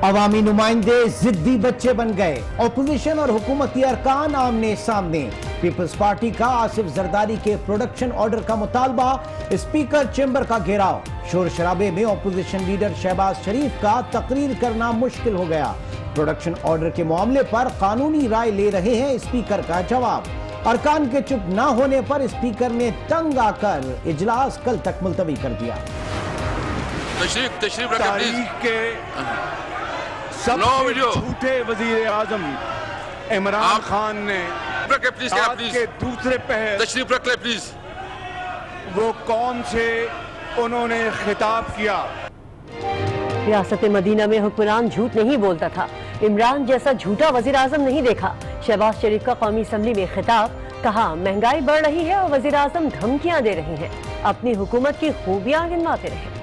عوامی نمائندے ضدی بچے بن گئے، اپوزیشن اور حکومتی ارکان آمنے سامنے۔ پیپلز پارٹی کا آصف زرداری کے پروڈکشن آرڈر کا مطالبہ، اسپیکر چیمبر کا گھیراؤ۔ شور شرابے میں اپوزیشن لیڈر شہباز شریف کا تقریر کرنا مشکل ہو گیا۔ پروڈکشن آرڈر کے معاملے پر قانونی رائے لے رہے ہیں، اسپیکر کا جواب۔ ارکان کے چپ نہ ہونے پر اسپیکر نے تنگ آ کر اجلاس کل تک ملتوی کر دیا۔ تشریف رکھیں پلیز۔ تاریخ کے سب سے جھوٹے وزیر اعظم عمران خان نے آج کے دوسرے پہر تشریف رکھ لیں پلیز۔ وہ کون سے انہوں نے خطاب کیا۔ ریاست مدینہ میں حکمران جھوٹ نہیں بولتا تھا، عمران جیسا جھوٹا وزیر اعظم نہیں دیکھا۔ شہباز شریف کا قومی اسمبلی میں خطاب، کہا مہنگائی بڑھ رہی ہے اور وزیر اعظم دھمکیاں دے رہے ہیں، اپنی حکومت کی خوبیاں گنواتے رہے۔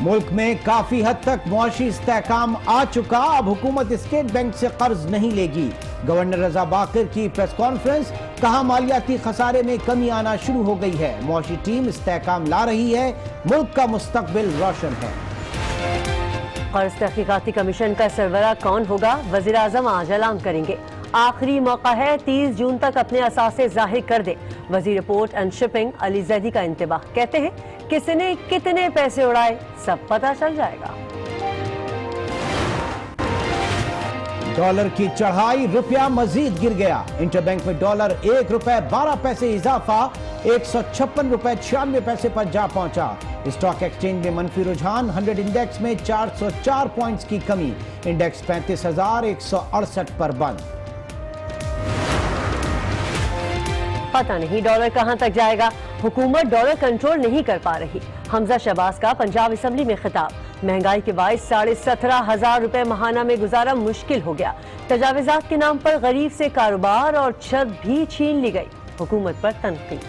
ملک میں کافی حد تک معاشی استحکام آ چکا، اب حکومت اسٹیٹ بینک سے قرض نہیں لے گی۔ گورنر رضا باقر کی پریس کانفرنس، کہا مالیاتی خسارے میں کمی آنا شروع ہو گئی ہے، معاشی ٹیم استحکام لا رہی ہے، ملک کا مستقبل روشن ہے۔ قرض تحقیقاتی کمیشن کا سربراہ کون ہوگا، وزیر اعظم آج اعلان کریں گے۔ آخری موقع ہے، 30 جون تک اپنے اثاثے ظاہر کر دیں۔ وزیر پورٹ اینڈ شپنگ علی زیدی کا انتباہ، کہتے ہیں کس نے کتنے پیسے اڑائے سب پتہ چل جائے گا۔ ڈالر کی چڑھائی، روپیہ مزید گر گیا۔ انٹر بینک میں ڈالر 1 روپے 12 پیسے اضافہ، 156 روپے 96 پیسے پر جا پہنچا۔ اسٹاک ایکسچینج میں منفی رجحان، 100 انڈیکس میں 404 پوائنٹس کی کمی، انڈیکس 35,168 پر بند۔ پتہ نہیں ڈالر کہاں تک جائے گا، حکومت ڈالر کنٹرول نہیں کر پا رہی۔ حمزہ شہباز کا پنجاب اسمبلی میں خطاب، مہنگائی کے باعث 17,500 روپے ماہانہ میں گزارا مشکل ہو گیا۔ تجاوزات کے نام پر غریب سے کاروبار اور چھت بھی چھین لی گئی، حکومت پر تنقید۔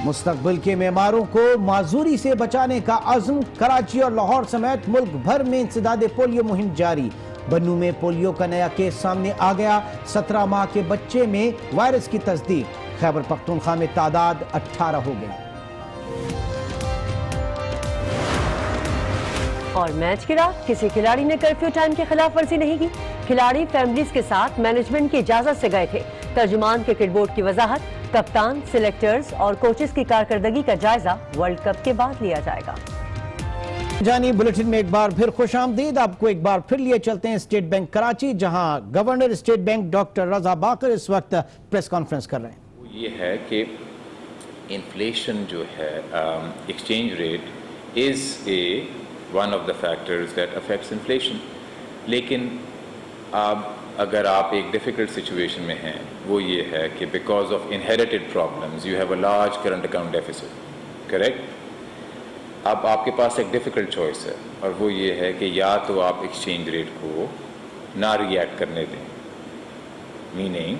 مستقبل کے معماروں کو معذوری سے بچانے کا عزم، کراچی اور لاہور سمیت ملک بھر میں انسداد پولیو مہم جاری۔ بنوں میں پولیو کا نیا کیس سامنے آ گیا، 17 ماہ کے بچے میں وائرس کی تصدیق۔ خیبر پختونخوا میں تعداد 18 ہو گئی۔ اور میچ کی رات، کسی کھلاڑی نے کرفیو ٹائم کی خلاف ورزی نہیں کی، کھلاڑی فیملیز کے ساتھ مینجمنٹ کی اجازت سے گئے تھے۔ ترجمان کرکٹ بورڈ کی وضاحت، کپتان، سلیکٹرز اور کوچز کی کارکردگی کا جائزہ ورلڈ کپ کے بعد لیا جائے گا۔ جانی بلٹن میں ایک بار پھر خوش آمدید، آپ کو ایک بار پھر لیے چلتے ہیں اسٹیٹ بینک کراچی، جہاں گورنر اسٹیٹ بینک ڈاکٹر رضا باقر اس وقت پریس کانفرنس کر رہے ہیں۔ وہ یہ ہے کہ انفلیشن جو ہے، exchange rate is a one of the factors that affects inflation, لیکن اب اگر آپ ایک ڈیفیکلٹ سچویشن میں ہیں، وہ یہ ہے کہ because of inherited problems you have a large current account deficit, correct? اب آپ کے پاس ایک ڈیفیکلٹ چوائس ہے، اور وہ یہ ہے کہ یا تو آپ ایکسچینج ریٹ کو نہ ری ایکٹ کرنے دیں، میننگ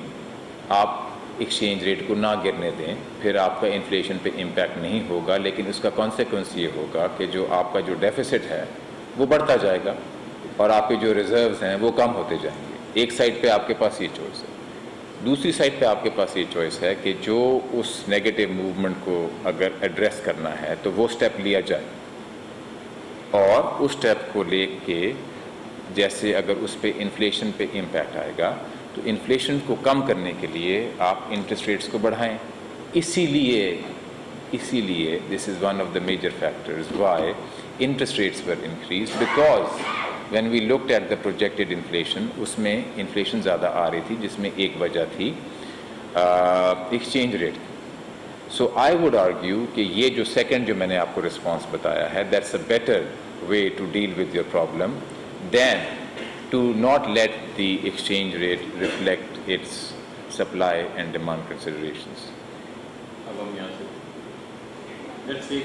آپ ایکسچینج ریٹ کو نہ گرنے دیں، پھر آپ کا انفلیشن پہ امپیکٹ نہیں ہوگا، لیکن اس کا کانسیکوینس یہ ہوگا کہ جو آپ کا جو ڈیفیسٹ ہے وہ بڑھتا جائے گا اور آپ کے جو ریزروز ہیں وہ کم ہوتے جائیں گے۔ ایک سائڈ پہ آپ کے پاس یہ چوائس ہے، دوسری سائڈ پہ آپ کے پاس یہ چوائس ہے کہ جو اس نیگیٹو موومنٹ کو اگر ایڈریس کرنا ہے تو وہ سٹیپ لیا جائے، اور اس سٹیپ کو لے کے جیسے اگر اس پہ انفلیشن پہ امپیکٹ آئے گا تو انفلیشن کو کم کرنے کے لیے آپ انٹرسٹ ریٹس کو بڑھائیں۔ اسی لیے this is one of the major factors why interest rates were increase, because when we looked at the projected inflation, اس میں انفلیشن زیادہ آ رہی تھی، جس میں ایک وجہ تھی exchange rate. So I would argue کہ یہ جو سیکنڈ جو میں نے آپ کو رسپانس بتایا ہے، that's a better way to deal with your problem than to not let the exchange rate reflect its supply and demand considerations. اب ہم یہاں سے let's take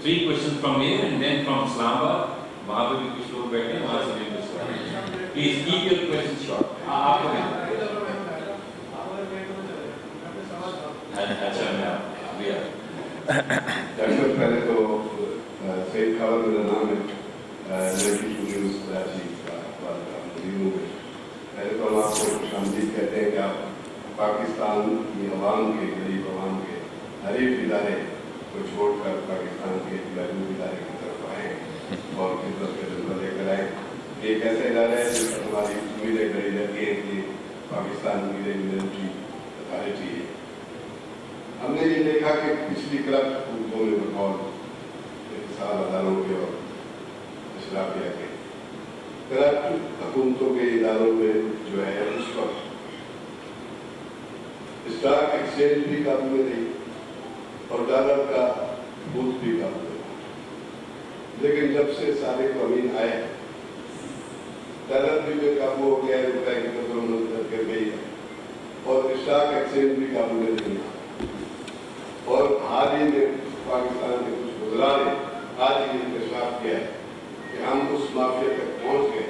3 questions from here and then from Islam Abad، وہاں پہ بھی کچھ لوگ بیٹھے ہیں، وہاں سے بھی کچھ، please keep your questions short. آپ کو اچھا میں ابھی ڈاکٹر پہلے تو سید خالد الرحمن پہلے تو ہم آپ کو خوش آمدید کہتے ہیں کہ آپ پاکستان पाकिस्तान की आवाम के, गरीब आवाम के हर एक इदारे को छोड़कर पाकिस्तान के वैल्यू इदारे की तरफ आए और खिदमत के जज्बा लेकर आए। एक ऐसा इदारा है जिस पर हमारी उम्मीदें करी जाती है कि पाकिस्तान मिलिट्री अथॉरिटी है। हमने ये देखा कि पिछली करप्ट हुकूमतों में बतौर इक़्तिसाद अदारों के और इस्लाफिया के करप्ट हुकूमतों के इदारों में जो है उस वक्त स्टॉक एक्सचेंज भी काबू में नहीं और डॉलर का बूथ भी काबू में था। लेकिन जब से साबिक अमीन आए डॉलर भी बेकाबू हो गया है, रुपए की कदर मंजूर कर गई है और स्टॉक एक्सचेंज भी काबू में नहीं था। और हाल ही में पाकिस्तान के कुछ वज़रा ने आज ही इंकशाफ किया है कि हम उस माफिया तक पहुंच गए।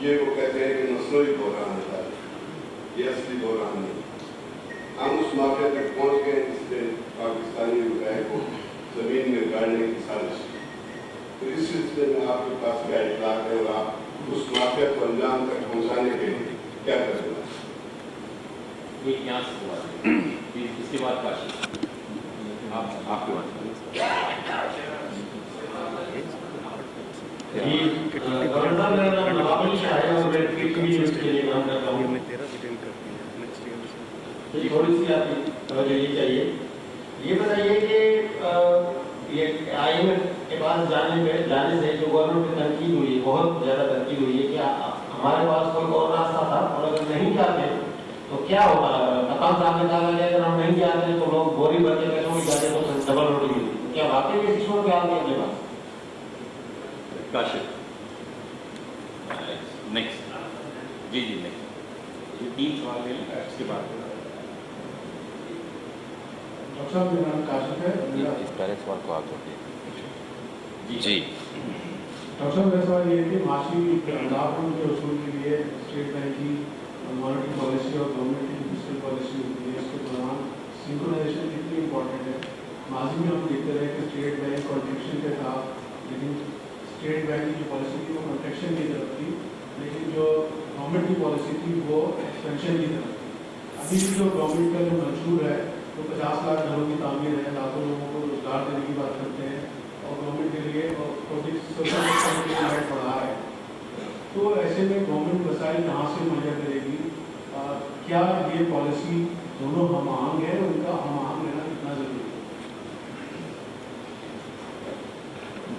ये वो कहते हैं कि मसनूई बहरान है, ये असली बहरान नहीं। हम उस माफिया तक पहुंच गए जिसने पाकिस्तानी रुपए को जमीन में गाड़ने की साजिश की। तो इस सिलसिले में आपके पास क्या इतलाक है और आप उस माफिया को अंजाम तक पहुंचाने के लिए क्या करेंगे? एक यहाँ से सवाल है, इसके बाद काशी आपके बात थोड़ी सी आपकी तवज्जो ये चाहिए। ये बताइए कि ये IMF के पास जाने से जो गवर्नमेंट में तनकीद हुई है, बहुत ज़्यादा तनकीद हुई है कि हमारे पास कोई और रास्ता था और अगर नहीं जाते तो क्या होगा। अकाउंट सामने कहा गया अगर हम नहीं जाते तो लोग बोरी भर के पैसों की जाते तो डबल रोटी मिलती। क्या वाकई में किसी को क्या है अपने पास? काशिफ नेक्स्ट जी नेक्स्ट ये 3 सवाल ले लें उसके बाद डॉक्टर साहब मेरा नाम काशिफ है। इस पहले सवाल को आप जी डॉक्टर साहब मेरा सवाल ये है कि माशी अंदाज के उसूल के लिए स्टेट बैंक की मॉनेटरी पॉलिसी और गवर्नमेंट की फिस्कल पॉलिसी होती है, इसके दौरान सिंक्रोनाइजेशन कितनी इंपॉर्टेंट है। माजी में हम देखते रहे कि स्टेट बैंक कॉन्ट्रैक्शन के था, लेकिन स्टेट बैंक की जो पॉलिसी थी वो कॉन्ट्रैक्शन की तरफ थी, लेकिन जो गवर्नमेंट की पॉलिसी थी वो एक्सपेंशन की तरफ थी। अभी जो गवर्नमेंट का जो मंशूर है वो 50 लाख घरों की तामीर है, लाखों लोगों को रोजगार देने की बात करते हैं और गवर्नमेंट के लिए सोशल बढ़ा है। तो ऐसे में गवर्नमेंट वसाइल कहाँ से मुहैया करेगी? क्या ये पॉलिसी दोनों हम आहंग है, उनका हम आहंग रहना कितना जरूरी है?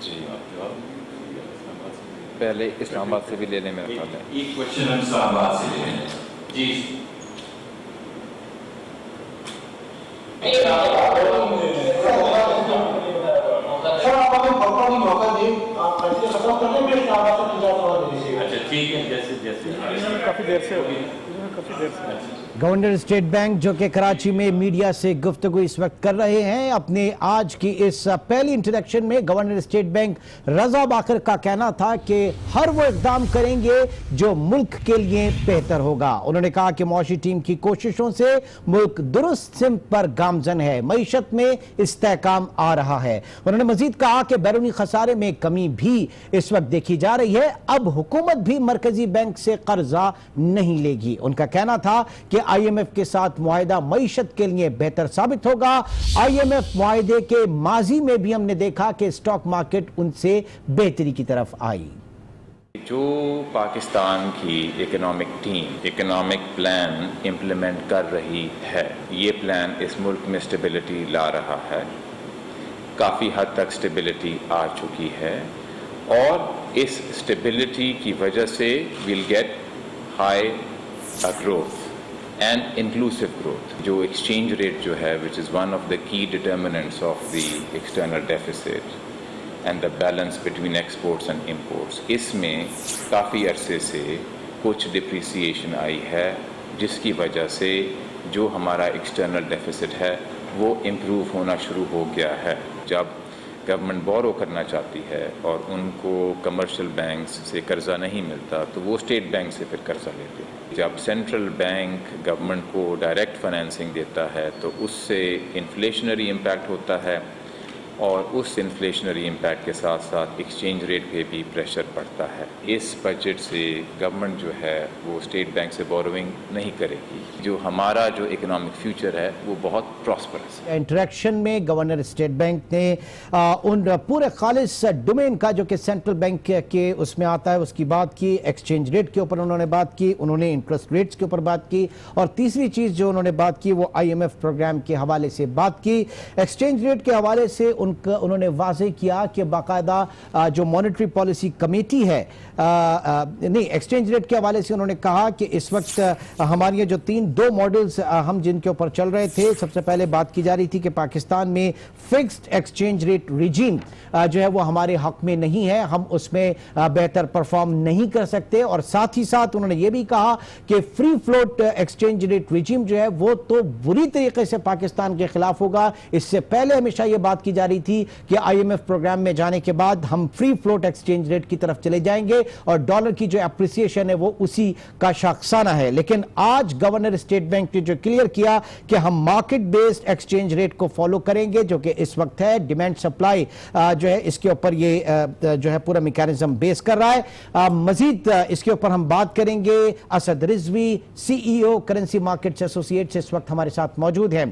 जी पहले इस्लामाबाद से भी लेने में रखा था। एक क्वेश्चन हम इस्लामाबाद से ले लें जी। अच्छा ठीक है, जैसे काफ़ी देर से गवर्नर स्टेट बैंक जो कि कराची में मीडिया से गुफ्तगू इस वक्त कर रहे हैं, अपने आज की इस पहली इंट्रोडक्शन में गवर्नर स्टेट बैंक रजा बाकर का कहना था कि हर वो इकदाम करेंगे जो मुल्क के लिए बेहतर होगा। उन्होंने कहा कि मौशी टीम की कोशिशों से मुल्क दुरुस्त सिमत पर गामजन है, मईशत में इस्तेहकाम आ रहा है। उन्होंने मजीद कहा कि बैरूनी खसारे में कमी भी इस वक्त देखी जा रही है, अब हुकूमत भी मरकजी बैंक से कर्जा नहीं लेगी। उनका कहना था कि IMF के साथ मुआहिदा मईशत के लिए बेहतर साबित होगा। IMF मुआहिदे के माजी में भी हमने देखा कि स्टॉक मार्केट उनसे बेहतरी की तरफ आई। जो पाकिस्तान की economic team economic plan implement कर रही है, ये प्लान इस मुल्क में स्टेबिलिटी ला रहा है, काफ़ी हद तक स्टेबिलिटी आ चुकी है और इस स्टेबिलिटी की वजह से will get high growth and inclusive growth। जो exchange rate जो है which is one of the key determinants of the external deficit and the balance between exports and imports, इसमें काफ़ी अरसे से कुछ depreciation आई है जिसकी वजह से जो हमारा external deficit है वो improve होना शुरू हो गया है। जब गवर्नमेंट बोरो करना चाहती है और उनको कमर्शियल बैंक्स से कर्जा नहीं मिलता तो वो स्टेट बैंक से फिर कर्जा लेते हैं। जब सेंट्रल बैंक गवर्नमेंट को डायरेक्ट फाइनेंसिंग देता है तो उससे इन्फ्लेशनरी इम्पैक्ट होता है اور اس انفلیشنری امپیکٹ کے ساتھ ساتھ ایکسچینج ریٹ پہ بھی پریشر پڑتا ہے. اس بجٹ سے گورنمنٹ جو ہے وہ اسٹیٹ بینک سے بوروئنگ نہیں کرے گی. جو ہمارا جو اکنامک فیوچر ہے وہ بہت پراسپرس ہے. انٹریکشن میں گورنر اسٹیٹ بینک نے ان پورے خالص ڈومین کا جو کہ سینٹرل بینک کے اس میں آتا ہے اس کی بات کی. ایکسچینج ریٹ کے اوپر انہوں نے بات کی, انہوں نے انٹرسٹ ریٹس کے اوپر بات کی, اور تیسری چیز جو انہوں نے بات کی وہ IMF پروگرام کے حوالے سے بات کی. ایکسچینج ریٹ کے حوالے سے انہوں نے واضح کیا کہ باقاعدہ جو مانیٹری پالیسی کمیٹی ہے, نہیں ایکسچینج ریٹ کے حوالے سے انہوں نے کہا کہ اس وقت ہماری جو دو ماڈلز ہم جن کے اوپر چل رہے تھے, سب سے پہلے بات کی جا رہی تھی کہ پاکستان میں فکسڈ ایکسچینج ریٹ ریجیم جو ہے وہ ہمارے حق میں نہیں ہے, ہم اس میں بہتر پرفارم نہیں کر سکتے, اور ساتھ ہی ساتھ انہوں نے یہ بھی کہا کہ free float exchange rate regime جو ہے وہ تو بری طریقے سے پاکستان کے خلاف ہوگا. اس سے پہلے ہمیشہ یہ بات کی جا رہی تھی کہ IMF پروگرام میں جانے کے بعد ہم فری فلوٹ ایکسچینج ریٹ کی طرف چلے جائیں گے اور ڈالر کی جو اپریسیشن ہے وہ اسی کا شاخسانہ ہے. لیکن آج گورنر اسٹیٹ بینک نے جو کلیئر کیا کہ ہم مارکیٹ بیسڈ ایکسچینج ریٹ کو فالو کریں گے جو کہ اس وقت ہے ڈیمانڈ سپلائی جو ہے اس کے اوپر یہ جو ہے پورا میکانزم بیس کر رہا ہے. مزید اس کے اوپر ہم بات کریں گے. Asad Rizvi CEO currency markets ایسوسی ایٹ سے اس وقت ہمارے ساتھ موجود ہیں.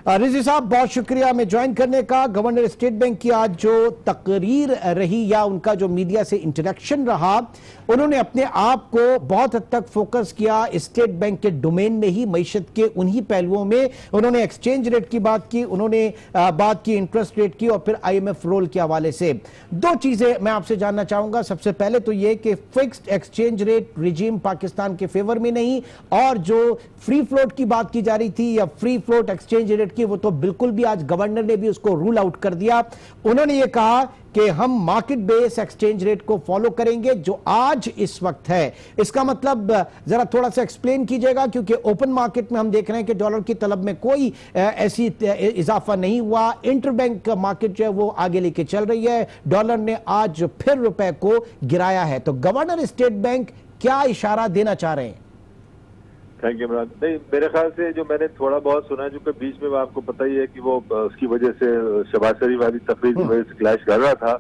رضوی صاحب بہت شکریہ ہمیں جوائن کرنے کا. گورنر اسٹیٹ بینک کی آج جو تقریر رہی یا ان کا جو میڈیا سے انٹریکشن رہا, انہوں نے اپنے آپ کو بہت حد تک فوکس کیا اسٹیٹ بینک کے ڈومین میں ہی, معیشت کے انہی پہلوؤں میں. انہوں نے ایکسچینج ریٹ کی بات کی, انہوں نے بات کی انٹرسٹ ریٹ کی, اور پھر IMF رول کے حوالے سے. دو چیزیں میں آپ سے جاننا چاہوں گا. سب سے پہلے تو یہ کہ fixed exchange rate regime Pakistan کے فیور میں نہیں, اور جو فری فلوٹ کی بات کی جا رہی تھی یا فری فلوٹ ایکسچینج ریٹ کی, وہ تو بالکل بھی آج گورنر نے بھی اس کو رول آؤٹ کر دیا. انہوں نے یہ کہا کہ ہم مارکیٹ بیس ایکسچینج ریٹ کو فالو کریں گے جو آج اس وقت ہے. اس کا مطلب ذرا تھوڑا سا ایکسپلین کیجئے گا, کیونکہ اوپن مارکیٹ میں ہم دیکھ رہے ہیں کہ ڈالر کی طلب میں کوئی ایسی اضافہ نہیں ہوا. انٹر بینک مارکیٹ جو ہے وہ آگے لے کے چل رہی ہے. ڈالر نے آج پھر روپے کو گرایا ہے. تو گورنر اسٹیٹ بینک کیا اشارہ دینا چاہ رہے ہیں؟ Thank you Imran. نہیں, میرے خیال سے جو میں نے تھوڑا بہت سنا, جو کہ بیچ میں آپ کو پتہ ہی ہے کہ وہ اس کی وجہ سے شہباز شریف والی تقریر کی وجہ سے کلیش کر رہا تھا,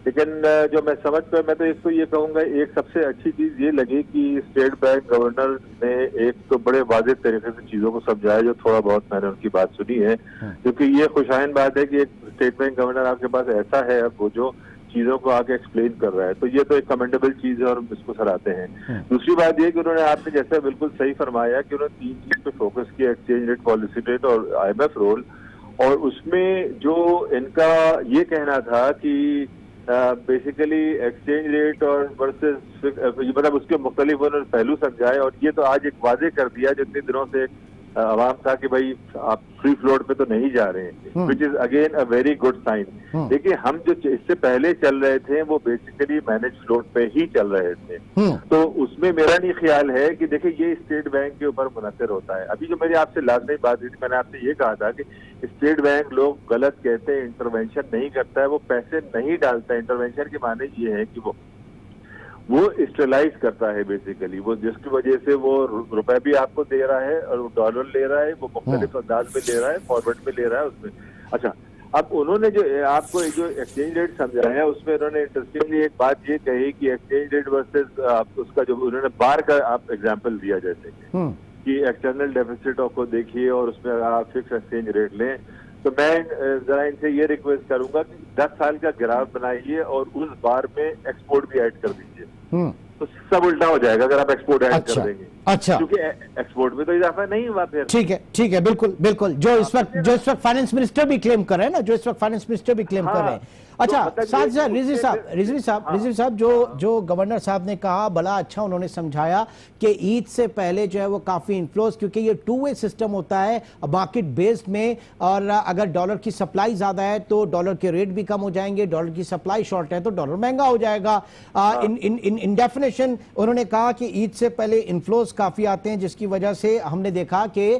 لیکن جو میں سمجھ پہ میں تو اس کو یہ کہوں گا, ایک سب سے اچھی چیز یہ لگی کہ اسٹیٹ بینک گورنر نے ایک تو بڑے واضح طریقے سے چیزوں کو سمجھایا, جو تھوڑا بہت میں نے ان کی بات سنی ہے, کیونکہ یہ خوشائن بات ہے کہ ایک اسٹیٹ بینک گورنر آپ کے پاس ایسا ہے وہ جو چیزوں کو آگے ایکسپلین کر رہا ہے, تو یہ تو ایک کمنڈیبل چیز ہے اور اس کو سراہتے ہیں. دوسری بات یہ کہ انہوں نے آپ نے جیسے بالکل صحیح فرمایا کہ انہوں نے 3 چیز پہ فوکس کیا, ایکسچینج ریٹ, پالیسی ریٹ اور IMF رول. اور اس میں جو ان کا یہ کہنا تھا کہ بیسیکلی ایکسچینج ریٹ اور ورسز مطلب اس کے مختلف انہوں نے پہلو سمجھائے, اور یہ تو آج ایک واضح کر دیا جو اتنے دنوں سے عوام تھا کہ بھائی آپ فری فلوٹ پہ تو نہیں جا رہے ہیں, which is again a very good sign. دیکھیے ہم جو اس سے پہلے چل رہے تھے وہ بیسیکلی مینج فلوٹ پہ ہی چل رہے تھے, تو اس میں میرا نہیں خیال ہے کہ دیکھیں یہ اسٹیٹ بینک کے اوپر منحصر ہوتا ہے. ابھی جو میری آپ سے لازمی بات ہوئی تھی, میں نے آپ سے یہ کہا تھا کہ اسٹیٹ بینک لوگ غلط کہتے ہیں, انٹروینشن نہیں کرتا ہے, وہ پیسے نہیں ڈالتا ہے. انٹروینشن کے معنی یہ ہے کہ وہ اسٹیلائز کرتا ہے بیسیکلی, وہ جس کی وجہ سے وہ روپے بھی آپ کو دے رہا ہے اور ڈالر لے رہا ہے, وہ مختلف انداز میں لے رہا ہے, فارورڈ میں لے رہا ہے اس میں. اچھا, اب انہوں نے جو آپ کو جو ایکسچینج ریٹ سمجھایا اس میں انہوں نے انٹرسٹنگلی ایک بات یہ کہی کہ ایکسچینج ریٹ ورسز اس کا جو انہوں نے بار کا آپ ایگزامپل دیا, جیسے کہ ایکسٹرنل ڈیفیسٹ کو دیکھیے اور اس میں آپ فکس ایکسچینج ریٹ لیں. تو میں ذرا ان سے یہ ریکویسٹ کروں گا کہ 10 سال کا گراف بنائیے اور اس بار میں ایکسپورٹ بھی ایڈ کر دیجیے, تو سب الٹا ہو جائے گا اگر آپ ایکسپورٹ ایڈ کر دیں گے. اچھا, کیونکہ ایکسپورٹ میں تو اضافہ نہیں ہوا پھر. ٹھیک ہے, بالکل جو اس وقت فائنانس منسٹر بھی کلیم کر رہے ہیں اچھا ساتھ رضوی صاحب جو گورنر صاحب نے کہا بڑا اچھا انہوں نے سمجھایا کہ عید سے پہلے جو ہے وہ کافی انفلوز, کیونکہ یہ 2 وے سسٹم ہوتا ہے مارکیٹ بیسڈ میں, اور اگر ڈالر کی سپلائی زیادہ ہے تو ڈالر کے ریٹ بھی کم ہو جائیں گے, ڈالر کی سپلائی شارٹ ہے تو ڈالر مہنگا ہو جائے گا. ان ڈیفینیشن انہوں نے کہا کہ عید سے پہلے انفلوز کافی آتے ہیں, جس کی وجہ سے ہم نے دیکھا کہ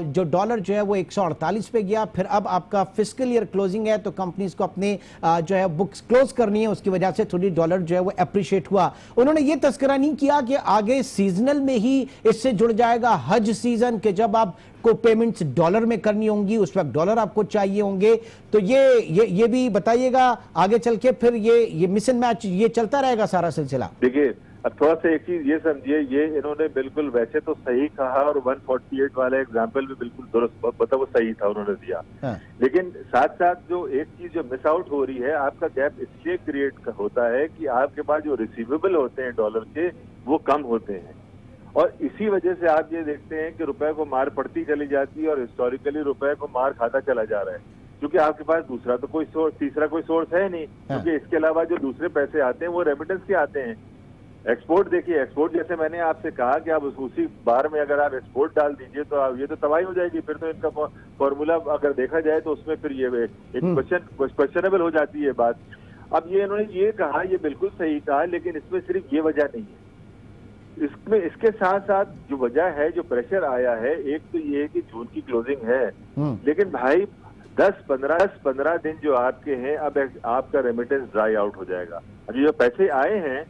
جو ڈالر جو ہے وہ 148 پہ گیا. پھر اب آپ کا فسکل ایئر کلوزنگ ہے تو کمپنیز کو اپنے جو ہے بکس کلوز کرنی ہے, اس کی وجہ سے تھوڑی ڈالر جو ہے وہ اپریشیٹ ہوا. انہوں نے یہ تذکرہ نہیں کیا کہ آگے سیزنل میں ہی اس سے جڑ جائے گا حج سیزن, کہ جب آپ आपको पेमेंट्स डॉलर में करनी होंगी, उस वक्त डॉलर आपको चाहिए होंगे, तो ये भी बताइएगा आगे चल के फिर ये मिस एंड मैच ये चलता रहेगा सारा सिलसिला। देखिए अब थोड़ा सा एक चीज ये समझिए, ये इन्होंने बिल्कुल वैसे तो सही कहा और 148 वाला एग्जाम्पल भी बिल्कुल दुरुस्त, मतलब वो सही था उन्होंने दिया, लेकिन साथ साथ जो एक चीज जो मिस आउट हो रही है, आपका गैप इसलिए क्रिएट होता है कि आपके पास जो रिसीवेबल होते हैं डॉलर के वो कम होते हैं, और इसी वजह से आप ये देखते हैं कि रुपए को मार पड़ती चली जाती है और हिस्टोरिकली रुपए को मार खाता चला जा रहा है, क्योंकि आपके पास दूसरा तो कोई सोर्स, तीसरा कोई सोर्स है नहीं, क्योंकि इसके अलावा जो दूसरे पैसे आते हैं वो रेमिटेंस के आते हैं। एक्सपोर्ट देखिए, एक्सपोर्ट जैसे मैंने आपसे कहा कि आप उसी बार में अगर आप एक्सपोर्ट डाल दीजिए तो ये तो तबाही हो जाएगी, फिर तो इनका फॉर्मूला अगर देखा जाए तो उसमें फिर ये एक क्वेश्चनेबल हो जाती है बात। अब ये इन्होंने ये कहा, ये बिल्कुल सही कहा, लेकिन इसमें सिर्फ ये वजह नहीं है, इसमें इसके साथ साथ जो वजह है, जो प्रेशर आया है, एक तो ये है कि जून की क्लोजिंग है, लेकिन भाई 10-15 दिन जो आपके हैं, अब आपका रेमिटेंस ड्राई आउट हो जाएगा। अभी जो पैसे आए हैं,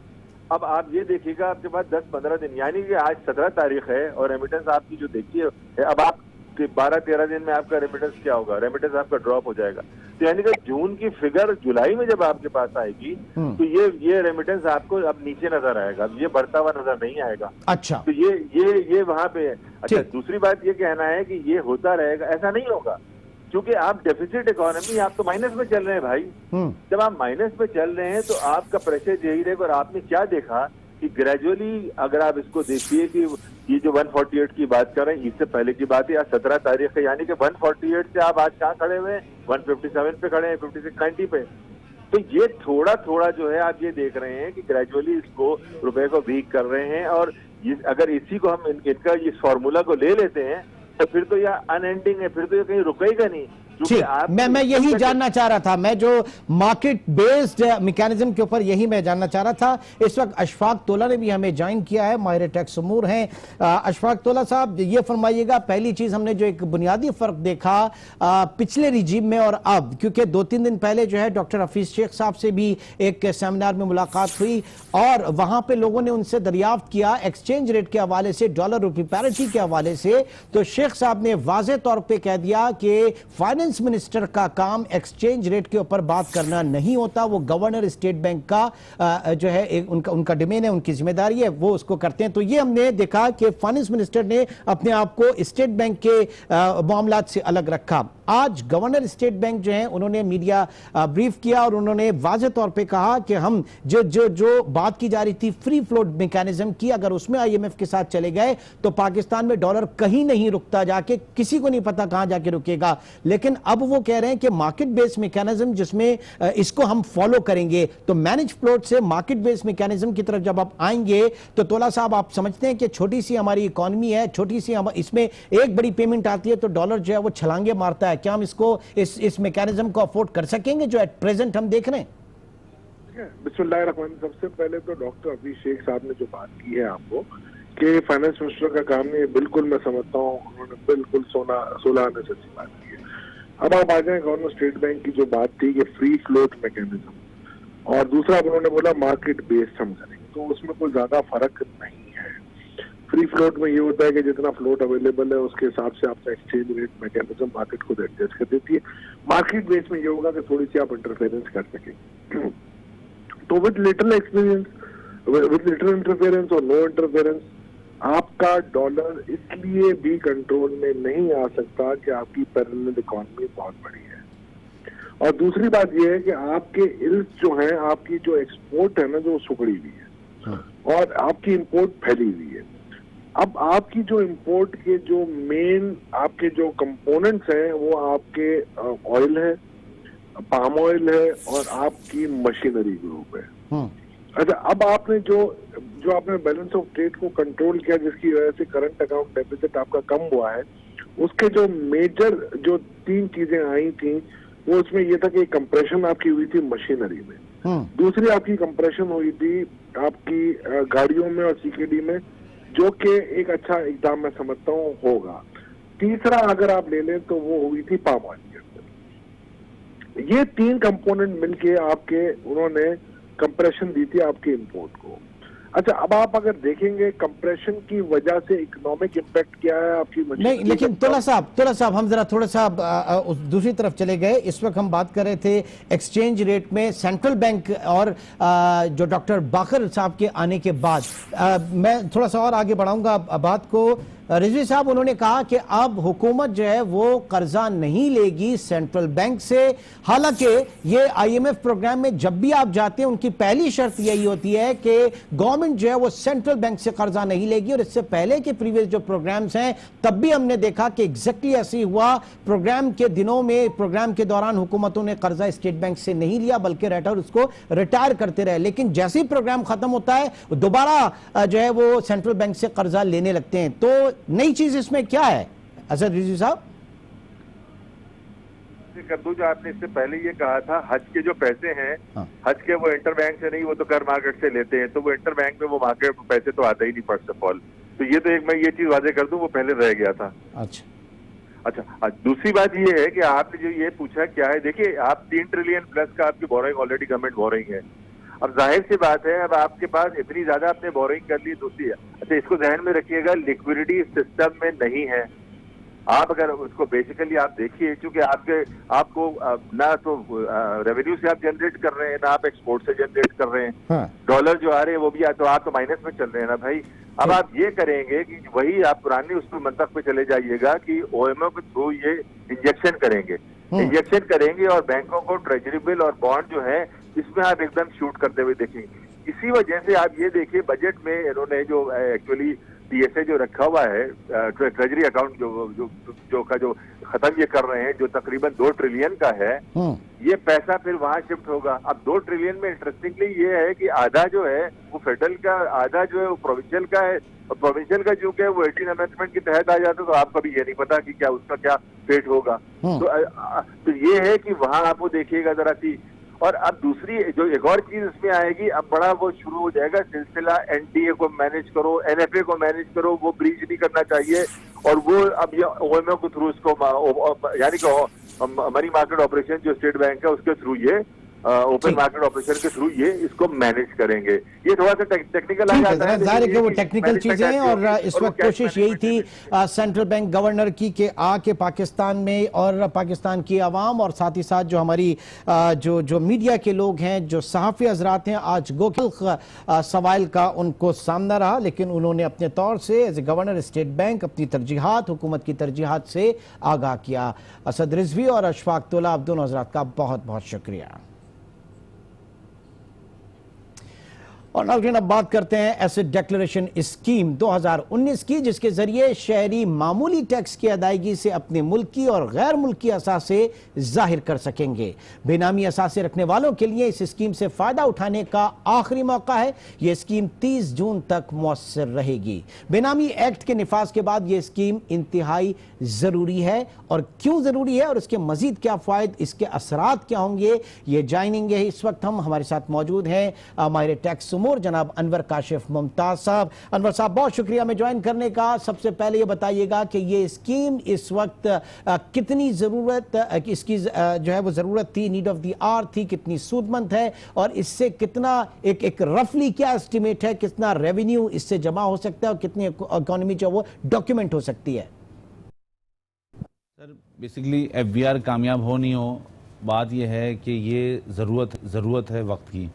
अब आप ये देखिएगा आपके पास 10-15 दिन, यानी कि आज 17 तारीख है और रेमिटेंस आपकी जो देखिए, अब आप 12-13 दिन में आपका रेमिटेंस क्या होगा, रेमिटेंस आपका ड्रॉप हो जाएगा। तो यानी कि जून की फिगर जुलाई में जब आपके पास आएगी तो ये रेमिटेंस आपको अब नीचे नजर आएगा, ये बढ़ता हुआ नजर नहीं आएगा। अच्छा, तो ये वहां पे है। अच्छा, दूसरी बात ये कहना है कि ये होता रहेगा, ऐसा नहीं होगा, क्योंकि आप डेफिसिट इकोनॉमी, आप तो माइनस में चल रहे हैं भाई। जब आप माइनस में चल रहे हैं तो आपका प्रेशर यही रहेगा। और आपने क्या देखा कि ग्रेजुअली, अगर आप इसको देखिए कि ये जो 148 की बात कर रहे हैं, इससे पहले की बात है, आज 17 तारीख है, यानी कि 148 से आप आज कहाँ खड़े हुए हैं, 157 पे खड़े हैं, 56-90 पे। तो ये थोड़ा थोड़ा जो है आप ये देख रहे हैं कि ग्रेजुअली इसको रुपए को वीक कर रहे हैं, और अगर इसी को हम इनका इस फॉर्मूला को ले लेते हैं तो फिर तो यह अनएंडिंग है, फिर तो ये कहीं रुकेगा नहीं। ठीक, मैं यही जानना चाह रहा था, मैं जो मार्केट बेस्ड मैकेनिज्म के ऊपर यही मैं जानना चाह रहा था। इस वक्त अशफाक तोला ने भी हमें ज्वाइन किया है, माहिर टैक्स उमूर हैं। अशफाक तोला साहब, ये फरमाइएगा, पहली चीज हमने जो एक बुनियादी फर्क देखा पिछले रिजीम में और अब, क्योंकि 2-3 दिन पहले जो है डॉक्टर हफीज शेख साहब से भी एक सेमिनार में मुलाकात हुई और वहां पे लोगों ने उनसे दरियाफ्त किया एक्सचेंज रेट के हवाले से, डॉलर रुपये पैरिटी के हवाले से, तो शेख साहब ने वाज़ेह तौर पर कह दिया कि फाइनेंस मिनिस्टर का काम एक्सचेंज रेट के ऊपर बात करना नहीं होता, वो गवर्नर स्टेट बैंक का जो है उनका डोमेन है, उनकी जिम्मेदारी है, वो उसको करते हैं। तो ये हमने देखा कि फाइनेंस मिनिस्टर ने अपने आप को स्टेट बैंक के मामलात से अलग रखा। आज गवर्नर स्टेट बैंक जो है उन्होंने मीडिया ब्रीफ किया और उन्होंने वाज़ेह तौर पे कहा कि हम जो बात की जा रही थी फ्री फ्लोट मैकेनिज्म की, अगर उसमें IMF के साथ चले गए तो पाकिस्तान में डॉलर कहीं नहीं रुकता, जाके किसी को नहीं पता कहां जाके रुकेगा। लेकिन अब वो कह रहे हैं कि मार्केट बेस्ड मैकेनिज्म जिसमें इसको हम फॉलो करेंगे, तो मैनेज फ्लोट से मार्केट बेस्ड मैकेनिज्म की तरफ जब आप आएंगे तो तोला साहब आप समझते हैं कि छोटी सी हमारी इकोनॉमी है, छोटी सी इसमें एक बड़ी पेमेंट आती है तो डॉलर जो है वो छलांगे मारता है, क्या हम इसको इस मैकेनिज्म को अफोर्ड कर सकेंगे जो एट प्रेजेंट हम देख रहे हैं? बिस्मिल्लाहिर्रहमान, सबसे पहले तो डॉक्टर हफीज शेख साहब ने जो बात की है आपको कि फाइनेंस मिनिस्टर का काम नहीं, बिल्कुल मैं समझता हूँ, उन्होंने बिल्कुल सोलह आने सच्ची बात की है। अब आप आ जाए गवर्नर स्टेट बैंक की जो बात थी कि फ्री फ्लोट मैकेनिज्म, और दूसरा उन्होंने बोला मार्केट बेस्ड हम करेंगे, तो उसमें कोई ज्यादा फर्क नहीं है। फ्री फ्लोट में ये होता है कि जितना फ्लोट अवेलेबल है उसके हिसाब से आपका एक्सचेंज रेट मैकेनिज्म मार्केट को एडजस्ट कर देती है। मार्केट बेस में ये होगा कि थोड़ी सी आप इंटरफेरेंस कर सकें। तो with little experience, with little interference और नो इंटरफेरेंस, आपका डॉलर इसलिए भी कंट्रोल में नहीं आ सकता कि आपकी पैरेलल इकोनॉमी बहुत बड़ी है। और दूसरी बात यह है कि आपके इल्स जो हैं, आपकी जो एक्सपोर्ट है ना, जो सुखड़ी हुई है और आपकी इंपोर्ट फैली हुई है। अब आपकी जो इंपोर्ट के जो मेन आपके जो कंपोनेंट्स हैं वो आपके ऑयल है, पाम ऑयल है और आपकी मशीनरी ग्रुप है। अच्छा, अब आपने जो आपने बैलेंस ऑफ ट्रेड को कंट्रोल किया, जिसकी वजह से करंट अकाउंट डेफिसिट आपका कम हुआ है, उसके जो मेजर जो 3 चीजें आई थी वो उसमें ये था कि कंप्रेशन आपकी हुई थी मशीनरी में, दूसरी आपकी कंप्रेशन हुई थी आपकी गाड़ियों में और CKD में, जो कि एक अच्छा इकदाम मैं समझता हूँ होगा। तीसरा अगर आप ले लें तो वो हुई थी पाम ऑयल के अंदर। ये 3 कंपोनेंट मिलके आपके उन्होंने कंप्रेशन दी थी आपके इंपोर्ट को। अच्छा, अब आप अगर देखेंगे कंप्रेशन की वजह से इकोनॉमिक इम्पैक्ट क्या है आपकी? नहीं, लेकिन तुला साहब हम जरा थोड़ा सा दूसरी तरफ चले गए। इस वक्त हम बात कर रहे थे एक्सचेंज रेट में सेंट्रल बैंक और जो डॉक्टर बाकर साहब के आने के बाद मैं थोड़ा सा और आगे बढ़ाऊंगा बात को। रिजवी साहब, उन्होंने कहा कि अब हुकूमत जो है वो कर्जा नहीं लेगी सेंट्रल बैंक से। हालांकि ये IMF प्रोग्राम में जब भी आप जाते हैं उनकी पहली शर्त यही होती है कि गवर्नमेंट जो है वो सेंट्रल बैंक से कर्जा नहीं लेगी। और इससे पहले के प्रीवियस जो प्रोग्राम्स हैं तब भी हमने देखा कि एग्जैक्टली ऐसे ही हुआ। प्रोग्राम के दिनों में, प्रोग्राम के दौरान हुकूमतों ने कर्जा स्टेट बैंक से नहीं लिया बल्कि रेटर उसको रिटायर करते रहे। लेकिन जैसे ही प्रोग्राम खत्म होता है दोबारा जो है वो सेंट्रल बैंक से कर्जा लेने लगते हैं। तो नई चीज इसमें क्या है असद रिजवी साहब? कर दूं, जो आपने इससे पहले ये कहा था हज के जो पैसे हैं, हज के वो इंटर बैंक से नहीं, वो तो कर मार्केट से लेते हैं, तो वो इंटर बैंक में वो मार्केट में पैसे तो आते ही नहीं फर्स्ट ऑफ ऑल। तो ये तो एक मैं ये चीज वादे कर दूं, वो पहले रह गया था। अच्छा, दूसरी बात ये है कि आपने जो ये पूछा क्या है, देखिए आप 3 ट्रिलियन प्लस का आपकी बोरोइंग ऑलरेडी गवर्नमेंट बोरोइंग है। अब जाहिर सी बात है, अब आपके पास इतनी ज्यादा आपने बोरोइंग कर ली। दूसरी, अच्छा इसको ध्यान में रखिएगा, लिक्विडिटी सिस्टम में नहीं है। आप अगर उसको बेसिकली आप देखिए, क्योंकि आपको ना तो रेवेन्यू से आप जनरेट कर रहे हैं, ना आप एक्सपोर्ट से जनरेट कर रहे हैं। डॉलर जो आ रहे हैं वो भी तो आप तो माइनस में चल रहे हैं ना भाई। अब आप ये करेंगे कि वही आप पुरानी उस पर मंतक पे चले जाइएगा कि OMO के थ्रू ये इंजेक्शन करेंगे और बैंकों को ट्रेजरी बिल और बॉन्ड जो है इसमें आप एकदम शूट करते हुए देखेंगे। इसी वजह से आप ये देखिए बजट में इन्होंने जो एक्चुअली TSA जो रखा हुआ है, ट्रेजरी अकाउंट जो खत्म ये कर रहे हैं, जो तकरीबन 2 ट्रिलियन का है, ये पैसा फिर वहां शिफ्ट होगा। अब 2 ट्रिलियन में इंटरेस्टिंगली ये है कि आधा जो है वो फेडरल का, आधा जो है वो प्रोविंशियल का है। और प्रोविंशियल का जो है वो 18 अमेंडमेंट के तहत आ जाता है, तो आपको भी ये नहीं पता कि क्या उसका क्या फेट होगा। तो ये है कि वहां आप वो देखिएगा जरा सी। और अब दूसरी जो एक और चीज इसमें आएगी, अब बड़ा वो शुरू हो जाएगा सिलसिला, NTA को मैनेज करो, NFA को मैनेज करो, वो ब्रीच नहीं करना चाहिए। और वो अब ये OMO के थ्रू इसको यानी कि मनी मार्केट ऑपरेशन जो स्टेट बैंक है उसके थ्रू ये ओपन मार्केट ऑपरेशन के थ्रू ये इसको मैनेज करेंगे। ये थोड़ा सा टेक्निकल आ जाता है, जाहिर है कि वो टेक्निकल चीजें हैं। और इस वक्त कोशिश यही थी सेंट्रल बैंक गवर्नर की कि आके पाकिस्तान में और पाकिस्तान की आवाम और साथ ही साथ जो हमारी जो मीडिया के लोग हैं, जो सहाफ़ी हजरात हैं, आज गोखिल सवाल का उनको सामना रहा। लेकिन उन्होंने अपने तौर से as a governor State Bank अपनी तरजीहात, हुकूमत की तरजीहात से आगाह किया। असद रिजवी और अशफाक तोला, आप दोनों हजरात का बहुत बहुत शुक्रिया। और नाज़रीन, अब बात करते हैं एसेट डिक्लेरेशन स्कीम 2019 की, जिसके जरिए शहरी मामूली टैक्स की अदायगी से अपने मुल्की और गैर मुल्की असासे जाहिर कर सकेंगे। बेनामी असासे रखने वालों के लिए इस स्कीम से फायदा उठाने का आखिरी मौका है। यह स्कीम 30 जून तक मौसर रहेगी। बेनामी एक्ट के निफाज के बाद यह स्कीम इंतहाई जरूरी है। और क्यों जरूरी है और इसके मजीद क्या फायदे, इसके असरात क्या होंगे, ये जानेंगे। इस वक्त हमारे साथ मौजूद हैं माहिर टैक्स जनाब अनवर काशिफ मुमताज साहब। अनवर साहब, बहुत शुक्रिया हमें ज्वाइन करने का। सबसे पहले ये बताइएगा कि ये स्कीम इस वक्त कितनी जरूरत, इसकी जो है वो जरूरत थी, नीड ऑफ द आवर थी, कितनी सूदमंद है और इससे कितना एक रफली क्या एस्टिमेट है, कितना रेवेन्यू इससे जमा हो सकता है और कितनी इकोनॉमी जो वो डॉक्यूमेंट हो सकती है? सर, बेसिकली FBR कामयाब हो नहीं हो, बात यह है कि ये ज़रूरत है वक्त की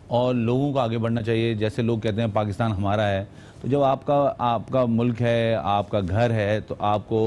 और लोगों को आगे बढ़ना चाहिए। जैसे लोग कहते हैं पाकिस्तान हमारा है, तो जब आपका मुल्क है, आपका घर है, तो आपको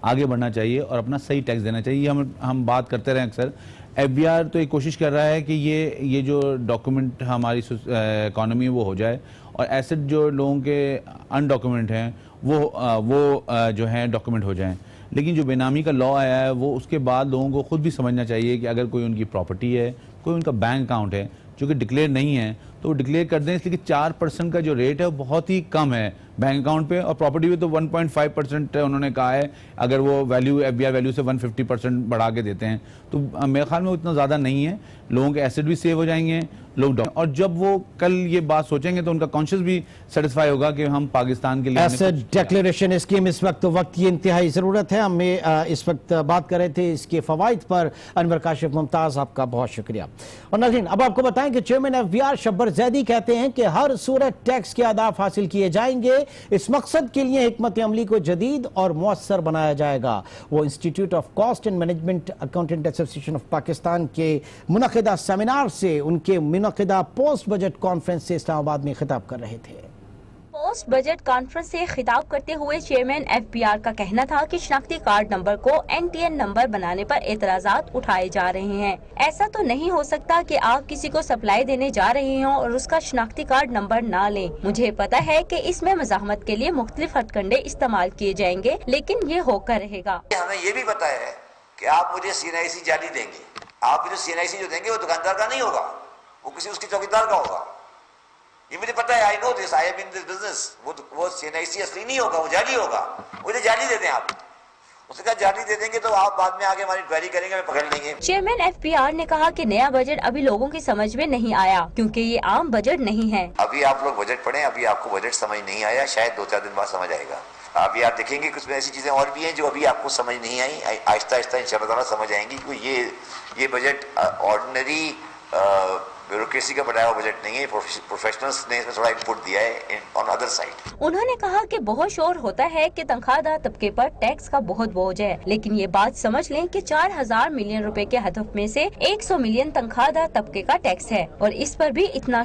आगे बढ़ना चाहिए और अपना सही टैक्स देना चाहिए। हम बात करते रहे अक्सर। FBR तो एक कोशिश कर रहा है कि ये जो डॉक्यूमेंट हमारी इकॉनमी वो हो जाए और एसेट जो लोगों के अनडॉक्यूमेंट हैं वो जो हैं डॉक्यूमेंट हो जाएं। लेकिन जो बेनामी का लॉ आया है वो उसके बाद लोगों को खुद भी समझना चाहिए कि अगर कोई उनकी प्रॉपर्टी है, कोई उनका बैंक अकाउंट है जो कि डिक्लेयर नहीं है, तो वो डिक्लेयर कर दें। इसलिए कि 4% का जो रेट है वो बहुत ही कम है बैंक अकाउंट पे, और प्रॉपर्टी पे तो 1.5% उन्होंने कहा है अगर वो वैल्यू FBR वैल्यू से 150% बढ़ा के देते हैं, तो मेरे ख्याल में उतना ज़्यादा नहीं है, लोगों के एसेट भी सेव हो जाएंगे लोग, और जब वो कल ये बात सोचेंगे तो उनका कॉन्शियस भी सेटिस्फाई होगा कि हम पाकिस्तान के लिए एसेट डिक्लेरेशन स्कीम इस वक्त की इंतहाई ज़रूरत है। हम इस वक्त बात कर रहे थे इसके फ़वाइद पर। अनवर काशिफ मुमताज़, आपका बहुत शुक्रिया। और नाज़रीन, अब आपको बताएं कि चेयरमैन FBR शब्बर ज़ैदी कहते हैं कि हर सूरत टैक्स के अहदाफ हासिल किए जाएंगे। इस मकसद के लिए हिकमत अमली को जदीद और मौसर बनाया जाएगा। वो institute of cost and management accountant association of Pakistan के मुनक़िदा सेमिनार से उनके मुनक़िदा पोस्ट बजट कॉन्फ्रेंस से इस्लामाबाद में खिताब कर रहे थे। पोस्ट बजट कॉन्फ्रेंस से खिताब करते हुए चेयरमैन FBR का कहना था कि शनाख्ती कार्ड नंबर को NTN नंबर बनाने पर एतराजात उठाए जा रहे हैं। ऐसा तो नहीं हो सकता कि आप किसी को सप्लाई देने जा रहे हों और उसका शनाख्ती कार्ड नंबर ना लें। मुझे पता है कि इसमें मज़ाहमत के लिए मुख्तलिफ हथकंडे इस्तेमाल किए जाएंगे, लेकिन ये होकर रहेगा। हमें ये भी पता है कि आप मुझे CNIC जाली देंगे, आप जो CNIC जो देंगे वो दुकानदार का नहीं होगा, वो किसी उसके चौकीदार का होगा। ये मुझे पता है, I know this, I am in this business. वो CNIC असली नहीं होगा, वो जाली होगा। मुझे जाली दे दें आप, उसने कहा जाली दे देंगे तो आप बाद में आगे हमारी क्वेरी करेंगे, हमें पकड़ लेंगे। चेयरमैन FBR ने कहा कि नया बजट अभी लोगों की समझ में नहीं आया क्योंकि ये आम बजट नहीं है। अभी आप लोग बजट पढ़ें, अभी आपको बजट समझ नहीं आया, शायद 2-4 दिन बाद समझ आएगा। अभी आप देखेंगे कुछ ऐसी चीजें और भी हैं जो अभी आपको समझ नहीं आई, आहिस्ता आहिस्ता इंशाअल्लाह समझ आएंगी। क्योंकि ये बजट ऑर्डिनरी ब्यूरोक्रेसी का बनाया हुआ बजट नहीं है, प्रोफेशनल्स ने इसमें थोड़ा इनपुट दिया है ऑन अदर साइड। उन्होंने कहा कि बहुत शोर होता है कि तनख्वाहदार तबके पर टैक्स का बहुत बोझ है, लेकिन ये बात समझ लें कि 4000 मिलियन रुपए के हदफ में से 100 मिलियन तनख्वाहदार तबके का टैक्स है और इस पर भी इतना